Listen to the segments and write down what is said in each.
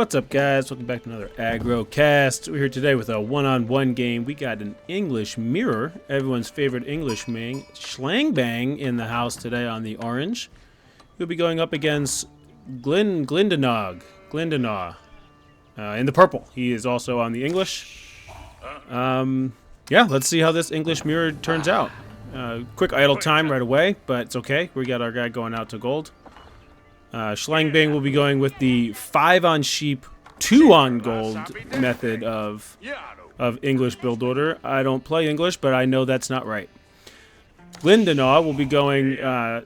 What's up, guys? Welcome back to another Aggro Cast. We're here today with a one-on-one game. We got an English mirror, everyone's favorite English man, Schlangbang, in the house today on the orange. He'll be going up against Glindenog in the purple. He is also on the English. Yeah, let's see how this English mirror turns out. Quick idle time right away, but it's okay. We got our guy going out to gold. Schlangbang will be going with the 5 on sheep, 2 on gold method of English build order. I don't play English, but I know that's not right. Glindenog will be going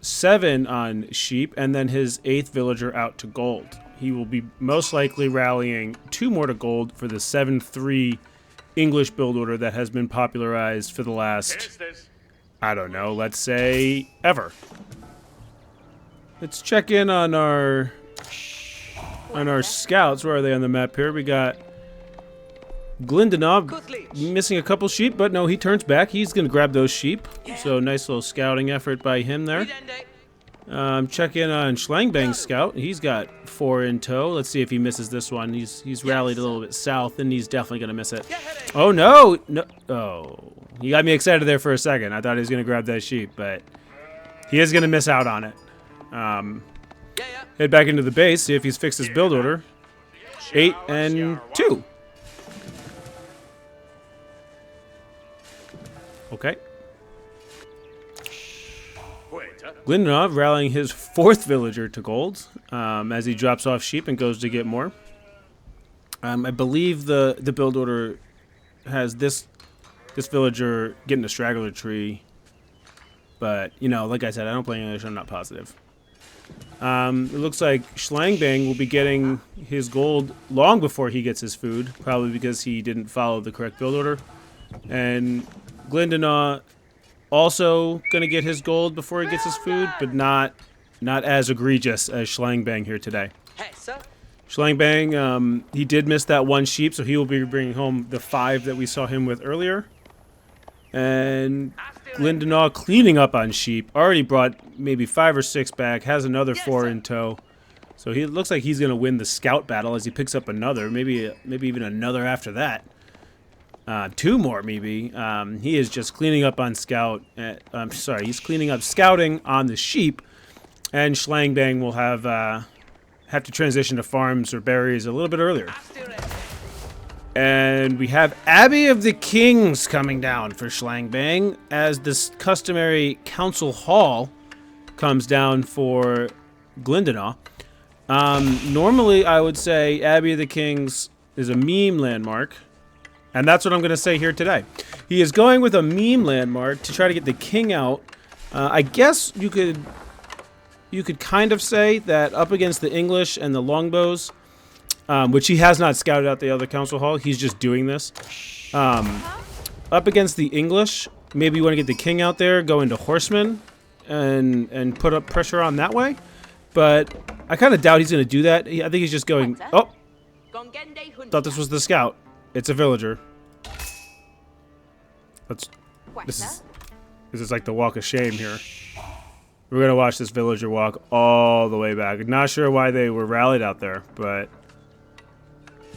7 on sheep, and then his 8th villager out to gold. He will be most likely rallying 2 more to gold for the 7-3 English build order that has been popularized for the last, I don't know, let's say, ever. Let's check in on our scouts. Where are they on the map here? We got Glindenog missing a couple sheep, but no, he turns back. He's going to grab those sheep. So nice little scouting effort by him there. Check in on Schlangbang's scout. He's got 4 in tow. Let's see if he misses this one. He's rallied a little bit south, and he's definitely going to miss it. Oh, no! No! Oh, he got me excited there for a second. I thought he was going to grab that sheep, but he is going to miss out on it. Head back into the base, see if he's fixed his build order. 8 and 2. Okay. Glindenog rallying his 4th villager to gold as he drops off sheep and goes to get more. I believe the build order has this villager getting a straggler tree, but you know, like I said, I don't play English. I'm not positive. It looks like Schlangbang will be getting his gold long before he gets his food, probably because he didn't follow the correct build order. And Glindenog also gonna get his gold before he gets his food, but not as egregious as Schlangbang here today. Schlangbang, he did miss that 1 sheep, so he will be bringing home the 5 that we saw him with earlier. And Glindenog cleaning up on sheep. Already brought maybe 5 or 6 back. Has another 4 in tow. So he looks like he's going to win the scout battle as he picks up another. Maybe even another after that. 2 more maybe. He is just cleaning up on scout. I'm sorry, he's cleaning up scouting on the sheep. And Schlangbang will have to transition to farms or berries a little bit earlier. And we have Abbey of the Kings coming down for Schlangbang as this customary council hall comes down for Glindenog. Normally, I would say Abbey of the Kings is a meme landmark, and that's what I'm going to say here today. He is going with a meme landmark to try to get the king out. I guess you could kind of say that up against the English and the longbows, which he has not scouted out the other council hall. He's just doing this. Up against the English, maybe you want to get the king out there, go into horsemen, and put up pressure on that way. But I kind of doubt he's going to do that. I think he's just going, oh, thought this was the scout. It's a villager. This is like the walk of shame here. We're going to watch this villager walk all the way back. Not sure why they were rallied out there, but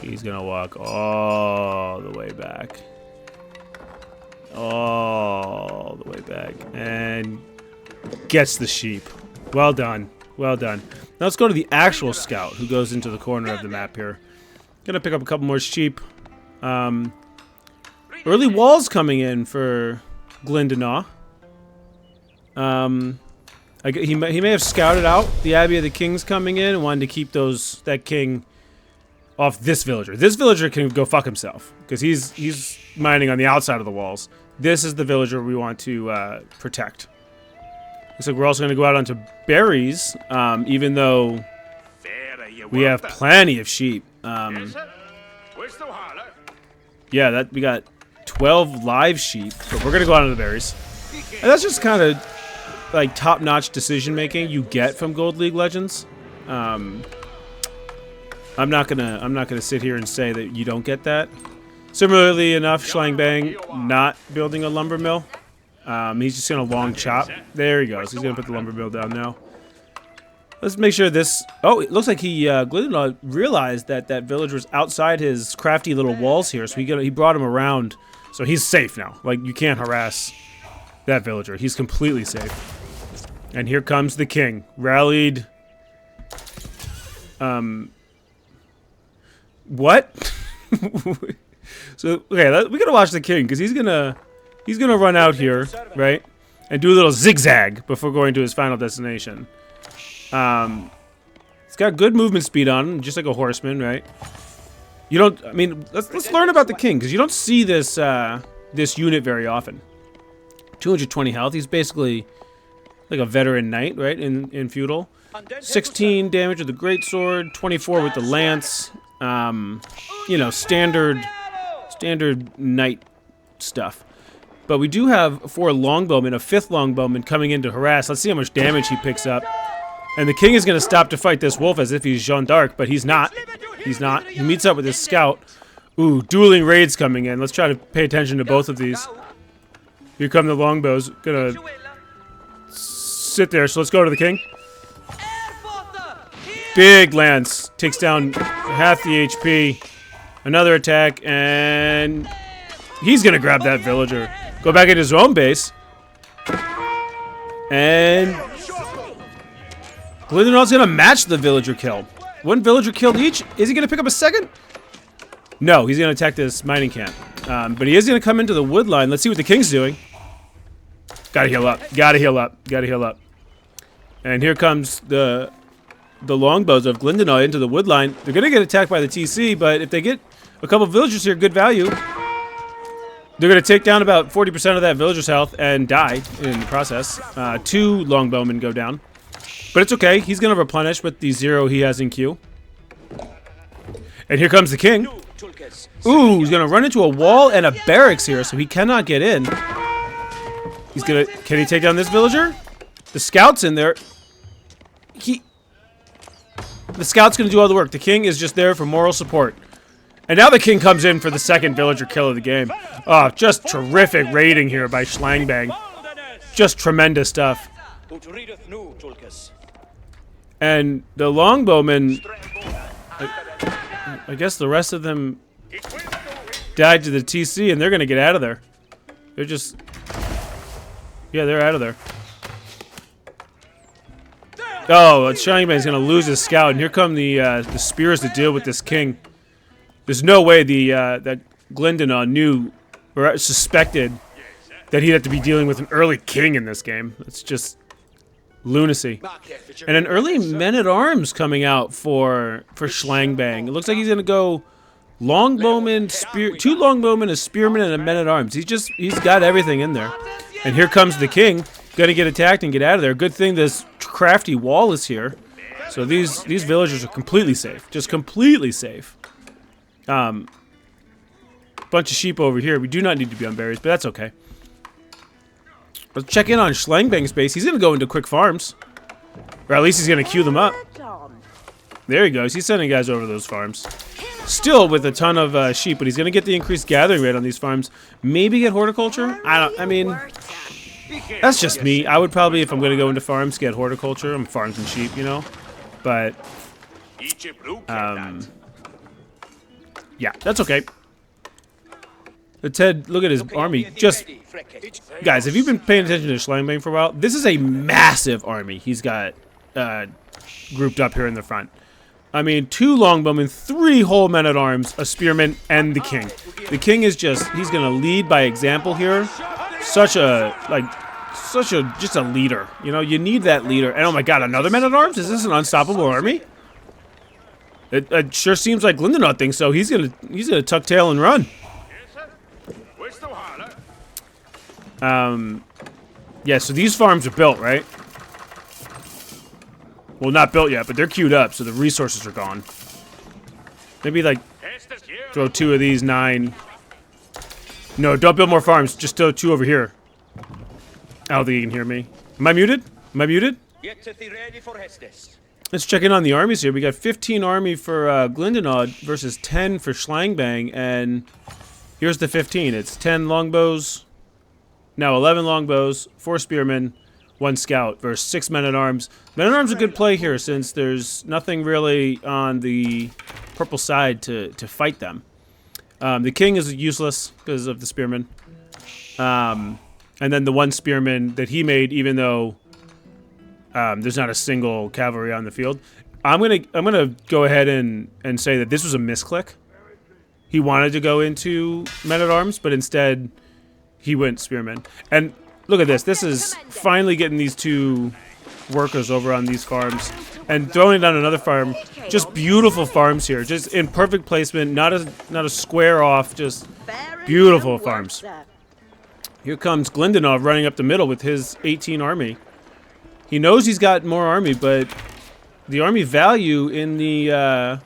he's gonna walk all the way back. All the way back. And gets the sheep. Well done. Well done. Now let's go to the actual scout who goes into the corner of the map here. Gonna pick up a couple more sheep. Early walls coming in for Glindenog. He may have scouted out the Abbey of the Kings coming in and wanted to keep that king off this villager. This villager can go fuck himself because he's mining on the outside of the walls. This is the villager we want to protect. Looks like we're also going to go out onto berries, even though we have plenty of sheep. Yeah, we got 12 live sheep, but we're going to go out onto the berries. And that's just kind of like top-notch decision making you get from Gold League Legends. I'm not gonna sit here and say that you don't get that. Similarly enough, Schlangbang not building a lumber mill. He's just gonna long chop. There he goes. He's gonna put the lumber mill down now. Let's make sure this... Oh, it looks like he, Glyndon realized that that villager was outside his crafty little walls here, so he brought him around. So he's safe now. Like, you can't harass that villager. He's completely safe. And here comes the king. Rallied... What? So, okay, we gotta watch the king, because he's gonna run out here, right? And do a little zigzag before going to his final destination. It's got good movement speed on him, just like a horseman, right? You don't, I mean, let's learn about the king, because you don't see this, this unit very often. 220 health, he's basically like a veteran knight, right, in feudal. 16 damage with the greatsword, 24 with the lance. You know, standard knight stuff. But we do have 4 longbowmen, a 5th longbowman coming in to harass. Let's see how much damage he picks up. And the king is going to stop to fight this wolf as if he's Jeanne d'Arc, but he's not. He's not. He meets up with his scout. Ooh, dueling raids coming in. Let's try to pay attention to both of these. Here come the longbows. Gonna sit there, so let's go to the king. Big lance. Takes down half the HP. Another attack, and he's gonna grab that villager. Go back at his own base. And Glyndon's gonna match the villager kill. 1 villager killed each. Is he gonna pick up a second? No, he's gonna attack this mining camp. But he is gonna come into the wood line. Let's see what the king's doing. Gotta heal up. Gotta heal up. Gotta heal up. And here comes the longbows of Glyndon into the wood line. They're gonna get attacked by the TC, but if they get a couple of villagers here, good value. They're going to take down about 40% of that villager's health and die in the process. 2 longbowmen go down. But it's okay. He's going to replenish with the 0 he has in queue. And here comes the king. Ooh, he's going to run into a wall and a barracks here, so he cannot get in. He's going to... Can he take down this villager? The scout's in there. The scout's going to do all the work. The king is just there for moral support. And now the king comes in for the 2nd villager kill of the game. Oh, just terrific raiding here by Schlangbang. Just tremendous stuff. And the longbowmen, I guess the rest of them died to the TC, and they're going to get out of there. They're just... Yeah, they're out of there. Oh, Schlangbang's going to lose his scout, and here come the spears to deal with this king. There's no way that Glyndon knew or suspected that he'd have to be dealing with an early king in this game. It's just lunacy. And an early men-at-arms coming out for Schlangbang. It looks like he's going to go longbowman, 2 longbowmen, a spearman, and a men-at-arms. He's got everything in there. And here comes the king, going to get attacked and get out of there. Good thing this crafty wall is here. So these villagers are completely safe. Just completely safe. Bunch of sheep over here. We do not need to be on berries, but that's okay. Let's check in on Schlangbang's base. He's going to go into quick farms. Or at least he's going to queue them up. There he goes. He's sending guys over those farms. Still with a ton of sheep, but he's going to get the increased gathering rate on these farms. Maybe get horticulture? I mean, that's just me. I would probably, if I'm going to go into farms, get horticulture. I'm farms and sheep, you know? But, yeah, that's okay. But Ted, look at his army. Just, guys, if you've been paying attention to Schlangbang for a while, this is a massive army he's got grouped up here in the front. I mean, 2 longbowmen, 3 whole men-at-arms, a spearman, and the king. The king is just, he's going to lead by example here. Just a leader. You know, you need that leader. And oh my god, another men-at-arms? Is this an unstoppable army? It sure seems like Glyndon thinks so. He's gonna tuck tail and run. Yeah, so these farms are built, right? Well, not built yet, but they're queued up, so the resources are gone. Maybe, like, throw 2 of these 9. No, don't build more farms. Just throw 2 over here. I don't think you can hear me. Am I muted? Am I muted? Let's check in on the armies here. We got 15 army for Glyndon versus 10 for Schlangbang, and here's the 15. It's 10 longbows. Now 11 longbows, 4 spearmen, 1 scout versus 6 men-at-arms. Men-at-arms are a good play here since there's nothing really on the purple side to fight them. The king is useless because of the spearman. And then the 1 spearman that he made, even though there's not a single cavalry on the field. I'm gonna go ahead and say that this was a misclick. He wanted to go into men-at-arms, but instead he went spearman. And look at this. This is finally getting these 2 workers over on these farms and throwing it on another farm. Just beautiful farms here, just in perfect placement, not a square off, just beautiful farms. Here comes Glindenov running up the middle with his 18 army. He knows he's got more army, but the army value in the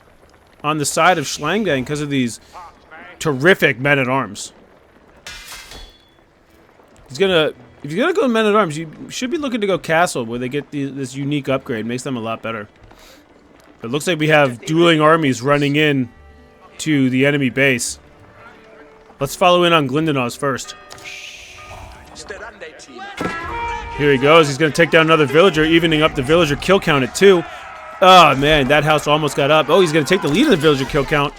on the side of Schlangbang because of these terrific men-at-arms. If you're gonna go men-at-arms, you should be looking to go castle where they get this unique upgrade. Makes them a lot better. It looks like we have dueling armies running in to the enemy base. Let's follow in on Glindenov's first. Here he goes. He's going to take down another villager, evening up the villager kill count at 2. Oh, man, that house almost got up. Oh, he's going to take the lead of the villager kill count.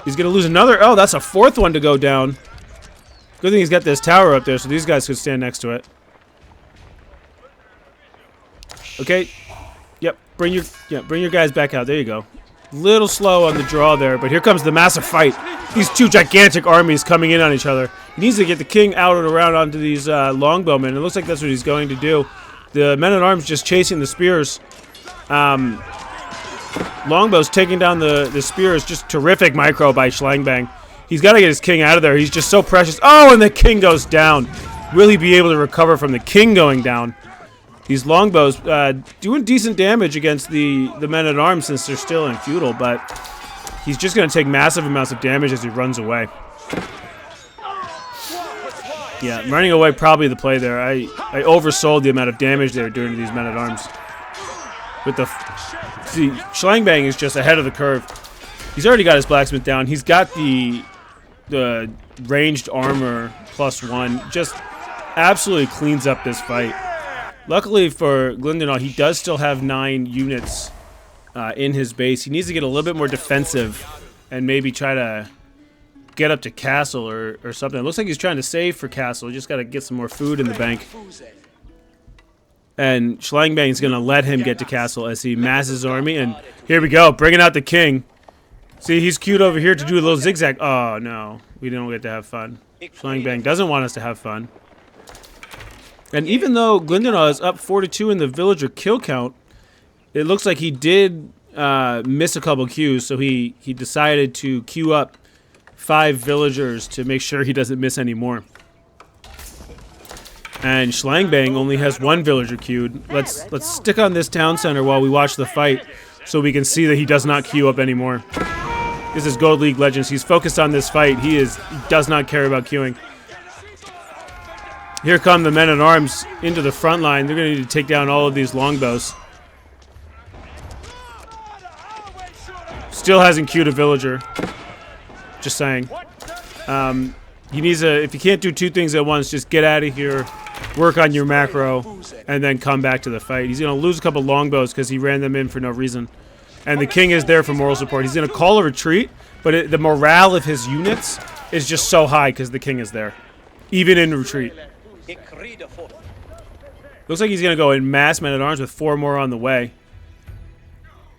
He's going to lose another. Oh, that's a 4th one to go down. Good thing he's got this tower up there, so these guys could stand next to it. Okay. Yep. Bring your guys back out. There you go. Little slow on the draw there, but here comes the massive fight. These 2 gigantic armies coming in on each other. He needs to get the king out and around onto these longbowmen. It looks like that's what he's going to do. The men-at-arms just chasing the spears. Longbows taking down the spears. Just terrific micro by Schlangbang. He's got to get his king out of there. He's just so precious. Oh, and the king goes down. Will he be able to recover from the king going down? These longbows doing decent damage against the men-at-arms since they're still in feudal, but he's just going to take massive amounts of damage as he runs away. Yeah, running away probably the play there. I oversold the amount of damage they were doing to these men-at-arms. See, Schlangbang is just ahead of the curve. He's already got his blacksmith down. He's got the ranged armor +1. Just absolutely cleans up this fight. Luckily for Glindenov, he does still have 9 units in his base. He needs to get a little bit more defensive and maybe try to get up to castle or something. It looks like he's trying to save for castle. He just got to get some more food in the bank. And Schlangbang is going to let him get to castle as he masses his army. And here we go, bringing out the king. See, he's queued over here to do a little zigzag. Oh, no. We don't get to have fun. Schlangbang doesn't want us to have fun. And even though Glindenov is up 4-2 in the villager kill count, it looks like he did miss a couple queues. So he decided to queue up 5 villagers to make sure he doesn't miss any more. And Schlangbang only has 1 villager queued. Let's stick on this town center while we watch the fight so we can see that he does not queue up anymore. This is Gold League Legends. He's focused on this fight. He does not care about queuing. Here come the men-at-arms into the front line. They're going to need to take down all of these longbows. Still hasn't queued a villager. Just saying. He needs if you can't do 2 things at once, just get out of here, work on your macro, and then come back to the fight. He's going to lose a couple longbows because he ran them in for no reason. And the king is there for moral support. He's going to call a retreat, but the morale of his units is just so high because the king is there, even in retreat. Looks like he's going to go in mass men-at-arms with 4 more on the way.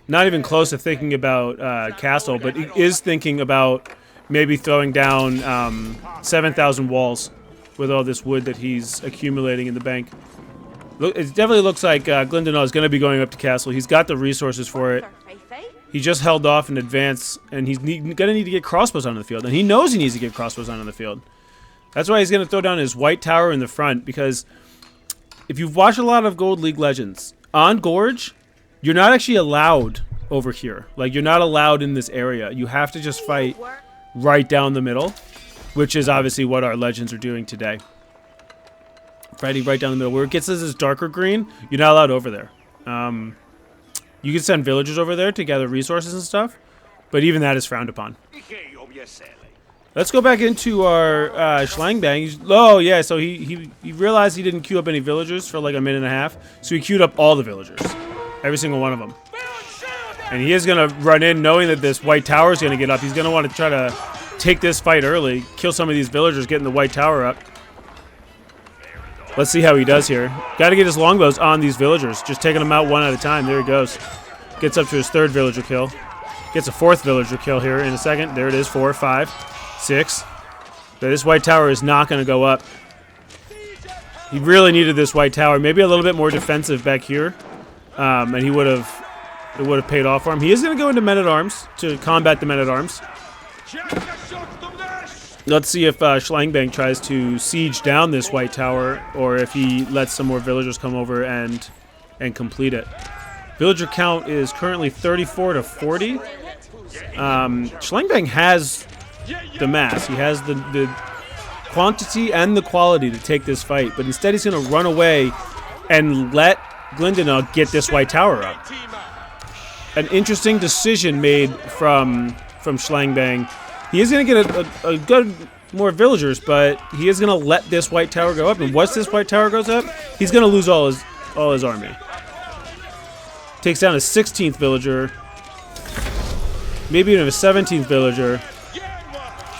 Not even close to thinking about castle, but he is thinking about maybe throwing down 7,000 walls with all this wood that he's accumulating in the bank. Look, it definitely looks like Glindenov is going to be going up to castle. He's got the resources for it. He just held off in advance, and he's going to need to get crossbows onto the field. And he knows he needs to get crossbows onto the field. That's why he's going to throw down his white tower in the front, because if you've watched a lot of Gold League Legends, on Gorge, you're not actually allowed over here. Like, you're not allowed in this area. You have to just fight right down the middle, which is obviously what our legends are doing today. Fighting right down the middle. Where it gets this darker green, you're not allowed over there. You can send villagers over there to gather resources and stuff, but even that is frowned upon. Let's go back into our Schlangbang. Oh, yeah, so he realized he didn't queue up any villagers for like a minute and a half. So he queued up all the villagers. Every single one of them. And he is going to run in knowing that this white tower is going to get up. He's going to want to try to take this fight early. Kill some of these villagers getting the white tower up. Let's see how he does here. Got to get his longbows on these villagers. Just taking them out one at a time. There he goes. Gets up to his 3rd villager kill. Gets a 4th villager kill here in a second. There it is. 4, 5. 6. But this white tower is not going to go up. He really needed this white tower. Maybe a little bit more defensive back here. And it would have paid off for him. He is going to go into men-at-arms to combat the men-at-arms. Let's see if Schlangbang tries to siege down this white tower or if he lets some more villagers come over and complete it. Villager count is currently 34 to 40. Schlangbang has the mass. He has the quantity and the quality to take this fight, but instead he's going to run away and let Glindenau get this white tower up. An interesting decision made from Schlangbang. He is going to get a good more villagers, but he is going to let this white tower go up, and once this white tower goes up, he's going to lose all his army. Takes down a 16th villager, maybe even a 17th villager.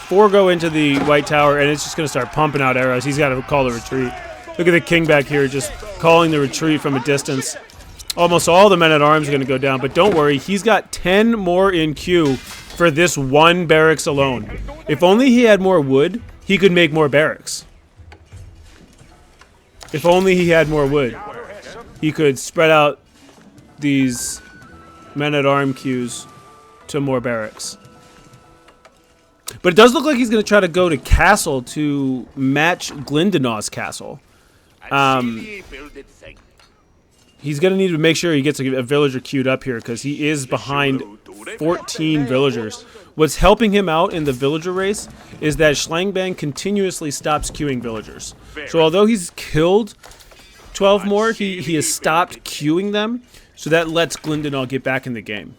4 go into the white tower, and it's just going to start pumping out arrows. He's got to call the retreat. Look at the king back here just calling the retreat from a distance. Almost all the men-at-arms are going to go down, but don't worry. He's got 10 more in queue for this one barracks alone. If only he had more wood, he could make more barracks. If only he had more wood, he could spread out these men-at-arm queues to more barracks. But it does look like he's going to try to go to castle to match Glindenau's castle. He's going to need to make sure he gets a villager queued up here because he is behind 14 villagers. What's helping him out in the villager race is that Schlangbang continuously stops queuing villagers. So although he's killed 12 more, he has stopped queuing them. So that lets Glindenau get back in the game.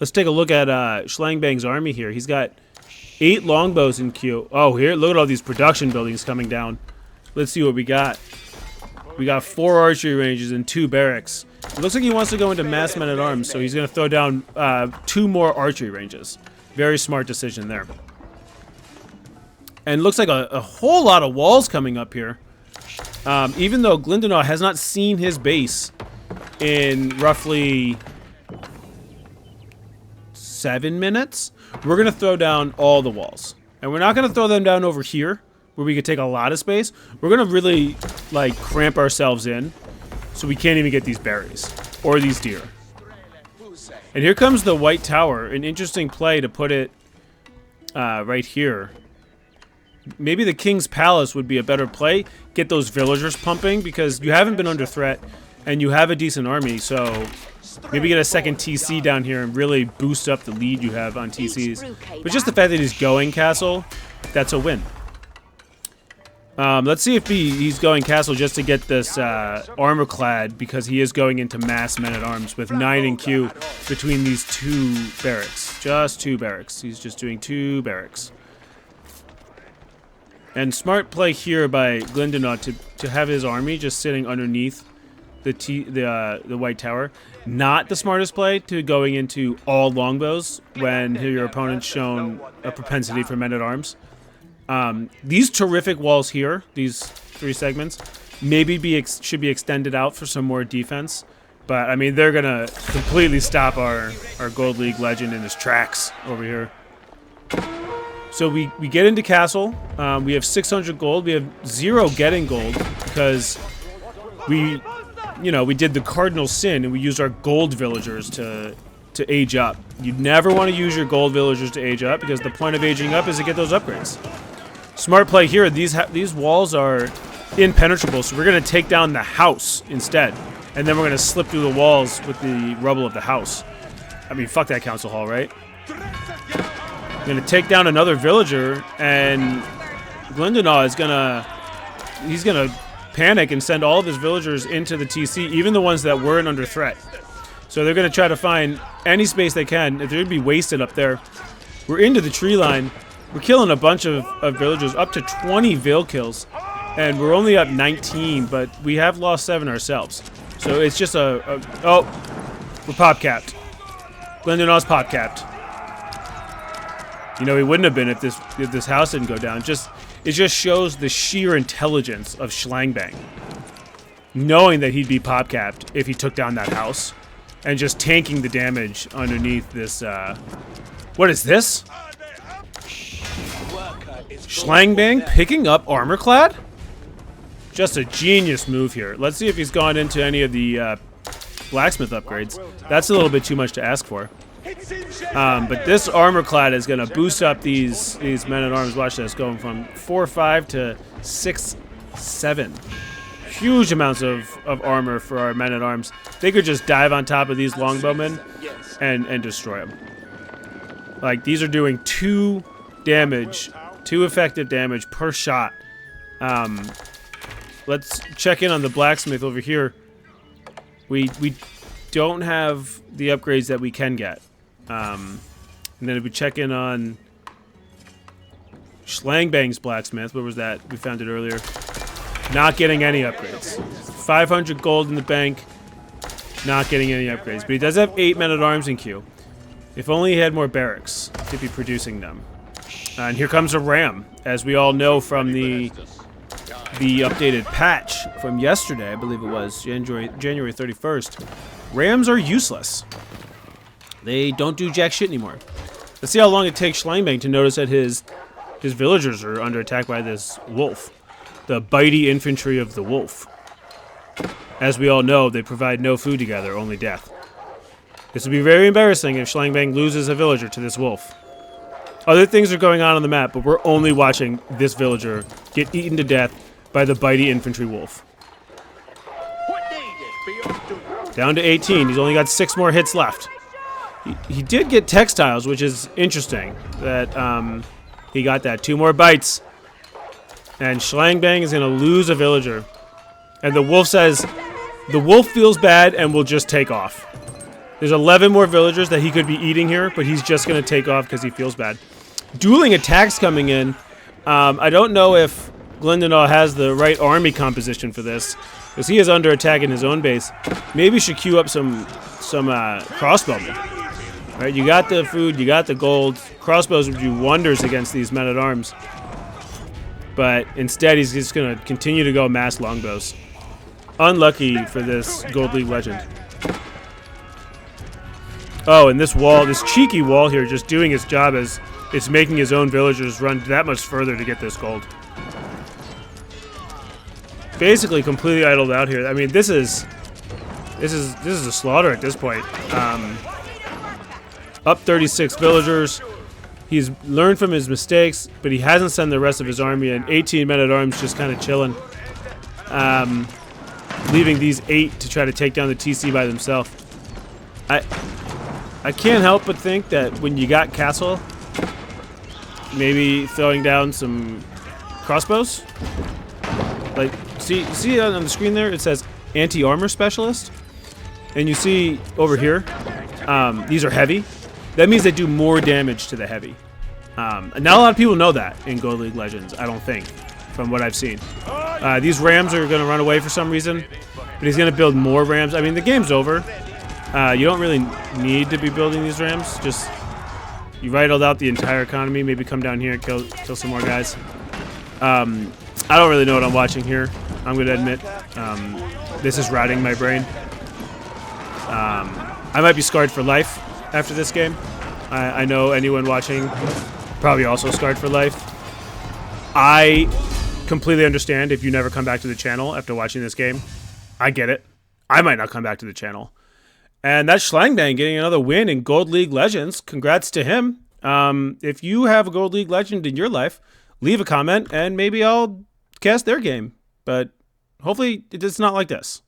Let's take a look at Schlangbang's army here. He's got 8 longbows in queue. Oh, here, look at all these production buildings coming down. Let's see what we got. We got 4 archery ranges and 2 barracks. It looks like he wants to go into mass men-at-arms, so he's going to throw down 2 more archery ranges. Very smart decision there. And looks like a whole lot of walls coming up here. Even though Glindenau has not seen his base in roughly 7 minutes, we're going to throw down all the walls. And we're not going to throw them down over here, where we could take a lot of space. We're going to really, like, cramp ourselves in so we can't even get these berries or these deer. And here comes the white tower. An interesting play to put it right here. Maybe the King's Palace would be a better play. Get those villagers pumping because you haven't been under threat and you have a decent army, so maybe get a second TC down here and really boost up the lead you have on TCs. But just the fact that he's going castle, that's a win. Let's see if he's going castle just to get this armor clad because he is going into mass men-at-arms with 9 in queue between these 2 barracks. Just 2 barracks. He's just doing 2 barracks. And smart play here by Glindenau to have his army just sitting underneath the white tower. Not the smartest play to going into all longbows when your opponent's shown a propensity for men-at-arms. These terrific walls here, these 3 segments, maybe should be extended out for some more defense. But, I mean, they're going to completely stop our Gold League legend in his tracks over here. So we get into castle. We have 600 gold. We have 0 getting gold because we did the cardinal sin and we used our gold villagers to age up. You never want to use your gold villagers to age up because the point of aging up is to get those upgrades. Smart play here. These walls are impenetrable, so we're going to take down the house instead. And then we're going to slip through the walls with the rubble of the house. I mean, fuck that council hall, right? I'm going to take down another villager, and Glindenau is going to panic and send all of his villagers into the TC, even the ones that weren't under threat. So they're going to try to find any space they can. They're going to be wasted up there. We're into the tree line. We're killing a bunch of villagers, up to 20 Veil kills, and we're only up 19, but we have lost 7 ourselves. So it's just oh, we're pop-capped. Glendonaugh's pop-capped. You know, he wouldn't have been if this house didn't go down. It just shows the sheer intelligence of Schlangbang, knowing that he'd be pop-capped if he took down that house, and just tanking the damage underneath this. What is this? Schlangbang picking up Armorclad? Just a genius move here. Let's see if he's gone into any of the blacksmith upgrades. That's a little bit too much to ask for. But this Armorclad is going to boost up these men-at-arms. Watch this, going from 4-5 to 6-7. Huge amounts of armor for our men-at-arms. They could just dive on top of these longbowmen and destroy them. Like, these are doing 2 effective damage per shot. Let's check in on the blacksmith over here. We don't have the upgrades that we can get. And then if we check in on Schlangbang's blacksmith, where was that? We found it earlier. Not getting any upgrades. 500 gold in the bank. Not getting any upgrades. But he does have 8 men-at-arms in queue. If only he had more barracks to be producing them. And here comes a ram. As we all know from the updated patch from yesterday, I believe it was, January 31st. Rams are useless. They don't do jack shit anymore. Let's see how long it takes Schlangbang to notice that his villagers are under attack by this wolf. The bitey infantry of the wolf. As we all know, they provide no food together, only death. This would be very embarrassing if Schlangbang loses a villager to this wolf. Other things are going on the map, but we're only watching this villager get eaten to death by the bitey infantry wolf. Down to 18. He's only got 6 more hits left. He did get textiles, which is interesting. That he got that. 2 more bites. And Schlangbang is going to lose a villager. And the wolf says, the wolf feels bad and will just take off. There's 11 more villagers that he could be eating here, but he's just going to take off because he feels bad. Dueling attacks coming in. I don't know if Glendonau has the right army composition for this, because he is under attack in his own base. Maybe he should queue up some crossbowmen. Right, you got the food, you got the gold. Crossbows would do wonders against these men-at-arms. But instead, he's just going to continue to go mass longbows. Unlucky for this Gold League legend. Oh, and this wall, this cheeky wall here, just doing its job as it's making his own villagers run that much further to get this gold. Basically completely idled out here. I mean, this is a slaughter at this point. Up 36 villagers. He's learned from his mistakes, but he hasn't sent the rest of his army in. 18 men-at-arms just kind of chilling. Leaving these 8 to try to take down the TC by themselves. I can't help but think that when you got Castle, maybe throwing down some crossbows. Like, see on the screen there, it says anti-armor specialist, and you see over here, these are heavy. That means they do more damage to the heavy. Not a lot of people know that in Gold League Legends, I don't think, from what I've seen. These rams are going to run away for some reason, but he's going to build more rams. I mean, the game's over. You don't really need to be building these rams. Just, you idled out the entire economy. Maybe come down here and kill some more guys. I don't really know what I'm watching here, I'm going to admit. This is rotting my brain. I might be scarred for life after this game. I know anyone watching probably also scarred for life. I completely understand if you never come back to the channel after watching this game. I get it. I might not come back to the channel. And that's Schlangbang getting another win in Gold League Legends. Congrats to him. If you have a Gold League Legend in your life, leave a comment and maybe I'll cast their game. But hopefully it's not like this.